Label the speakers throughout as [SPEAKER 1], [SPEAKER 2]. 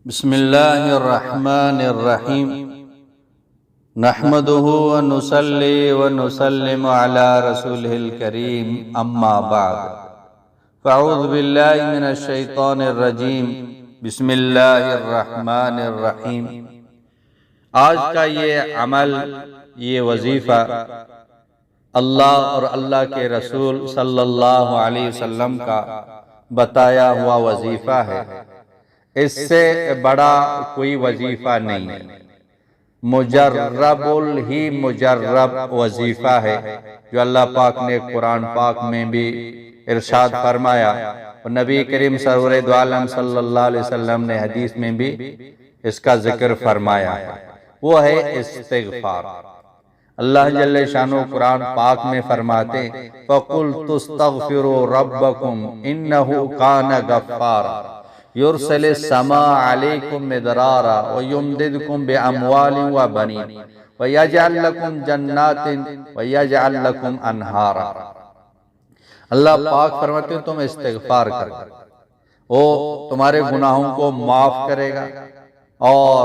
[SPEAKER 1] بسم اللہ الرحمن الرحیم نحمده ونصلی ونسلم علی رسولہ الکریم اما بعد فاعوذ باللہ من الشیطان الرجیم بسم اللہ الرحمن الرحیم۔ آج کا یہ عمل، یہ وظیفہ اللہ اور اللہ کے رسول صلی اللہ علیہ وسلم کا بتایا ہوا وظیفہ ہے۔ اس سے بڑا کوئی وظیفہ نہیں ہے، مجرب مجرب وظیفہ ہے جو اللہ پاک نے قرآن پاک میں بھی ارشاد فرمایا اور نبی کریم سرور دو عالم صلی اللہ علیہ وسلم نے حدیث میں بھی اس کا ذکر فرمایا ہے، وہ ہے استغفار۔ اللہ جل شانہ قرآن پاک میں فرماتے فَقُلْتُ اسْتَغْفِرُوا رَبَّكُمْ إِنَّهُ كَانَ غَفَّارًا يرسل السماء عليكم مدرارا ويمددكم بأموال وبنين ويجعل لكم جنات ويجعل لكم انہارا۔ اللہ پاک فرماتے ہیں تم استغفار کرو، وہ تمہارے گناہوں کو معاف کرے گا، اور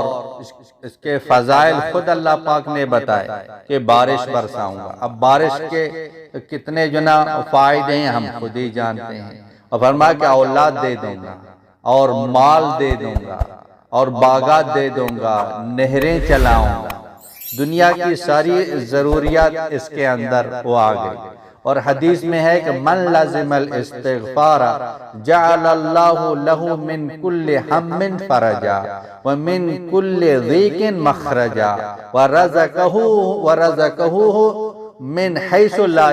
[SPEAKER 1] اس کے فضائل خود اللہ پاک نے بتائے کہ بارش برساؤں گا۔ اب بارش کے کتنے فائدے ہیں ہم خود ہی جانتے ہیں، اور فرمایا کہ اولاد دے دوں گا اور مال دے دوں گا اور باغات دے دوں گا، نہریں چلاؤں گا، دنیا کی ساری ضروریات اس کے اندر وہ آ گئی۔ اور حدیث میں ہے کہ من لازم الاستغفار جعل اللہ له من كل ہم فرجا ومن كل ضیق مخرجا ورزقه من حیث لا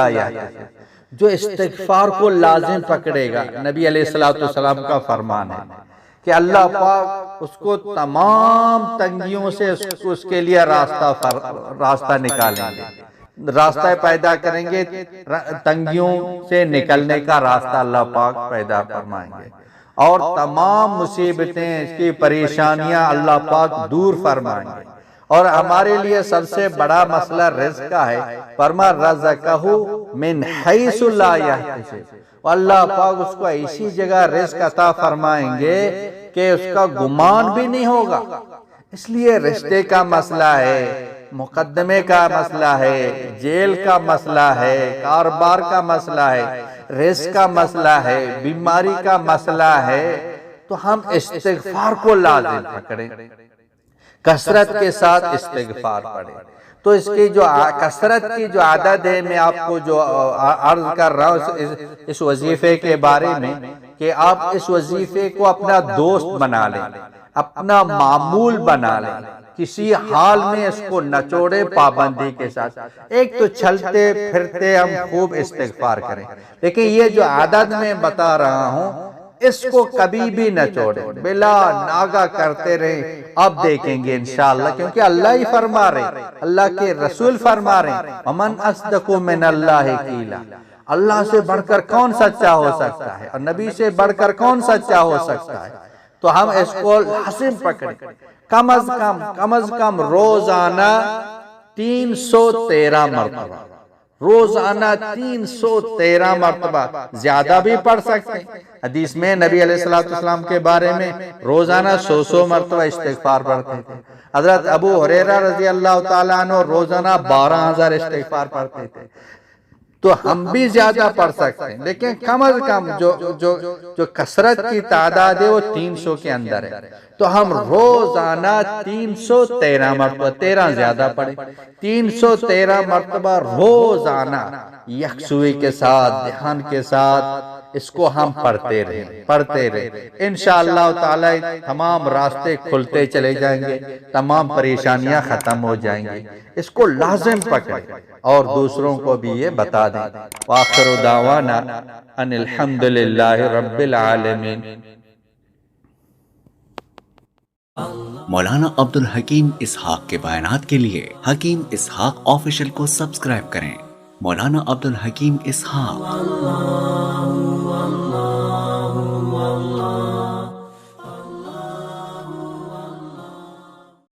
[SPEAKER 1] يحتسب۔ جو استغفار کو لازم پکڑے گا، نبی علیہ السلام کا فرمان ہے کہ اللہ پاک اس کو تمام تنگیوں سے اس کے لیے راستہ نکالیں گے، راستہ پیدا کریں گے، تنگیوں سے نکلنے کا راستہ اللہ پاک پیدا فرمائیں گے، اور تمام مصیبتیں، اس کی پریشانیاں اللہ پاک دور فرمائیں گے۔ اور ہمارے لیے سب سے بڑا مسئلہ رزق کا ہے، فرما رزقہ من حیث لا یحتسب، اللہ پاک اس کو ایسی جگہ رزق عطا فرمائیں گے کہ اس کا گمان بھی نہیں ہوگا۔ اس لیے رشتے کا مسئلہ ہے، مقدمے کا مسئلہ ہے، جیل کا مسئلہ ہے، کاروبار کا مسئلہ ہے، رزق کا مسئلہ ہے، بیماری کا مسئلہ ہے، تو ہم استغفار کو لازم پکڑیں، کثرت کے ساتھ استغفار پڑھیں۔ تو اس کی جو کثرت کی جو عادت ہے، میں آپ کو جو عرض کر رہا ہوں اس وظیفے کے بارے میں، کہ آپ اس وظیفے کو اپنا دوست بنا لیں، اپنا معمول بنا لیں، کسی حال میں اس کو نچوڑے پابندی کے ساتھ۔ ایک تو چلتے پھرتے ہم خوب استغفار کریں، لیکن یہ جو عادت میں بتا رہا ہوں اس کو کبھی بھی نہ چھوڑیں، بلا ناغہ کرتے رہیں۔ اب دیکھیں گے انشاءاللہ، کیونکہ اللہ ہی فرما رہے، اللہ کے رسول فرما رہے ہیں وَمَنْ أَصْدَقُ مِنَ اللَّهِ قِيلًا، اللہ سے بڑھ کر کون سچا ہو سکتا ہے، اور نبی سے بڑھ کر کون سچا ہو سکتا ہے۔ تو ہم اس کو لازم پکڑیں، کم از کم روزانہ 313 مرتبہ، روزانہ 313 مرتبہ، زیادہ بھی پڑھ سکتے ہیں۔ حدیث میں نبی علیہ السلام کے بارے میں روزانہ 100 مرتبہ استغفار پڑھتے تھے۔ حضرت ابو ہریرہ رضی اللہ تعالیٰ عنہ روزانہ 12,000 استغفار پڑھتے تھے۔ تو ہم بھی زیادہ پڑھ سکتے ہیں، لیکن کم از کم جو کثرت کی تعداد ہے وہ 300 کے اندر ہے۔ تو ہم روزانہ 313 مرتبہ، 13 زیادہ پڑھیں، 313 مرتبہ روزانہ یکسوئی کے ساتھ، دھیان کے ساتھ اس کو ہم پڑھتے رہیں۔ انشاءاللہ تعالی تمام راستے کھلتے چلے جائیں گے، تمام پریشانیاں ختم ہو جائیں گی۔ اس کو لازم پکڑیں اور دوسروں کو بھی یہ بتا دیں۔ وآخر دعوانا ان الحمدللہ رب العالمین۔
[SPEAKER 2] مولانا عبدالحکیم اسحاق کے بیانات کے لیے حکیم اسحاق آفیشل کو سبسکرائب کریں۔ مولانا عبدالحکیم اسحاق۔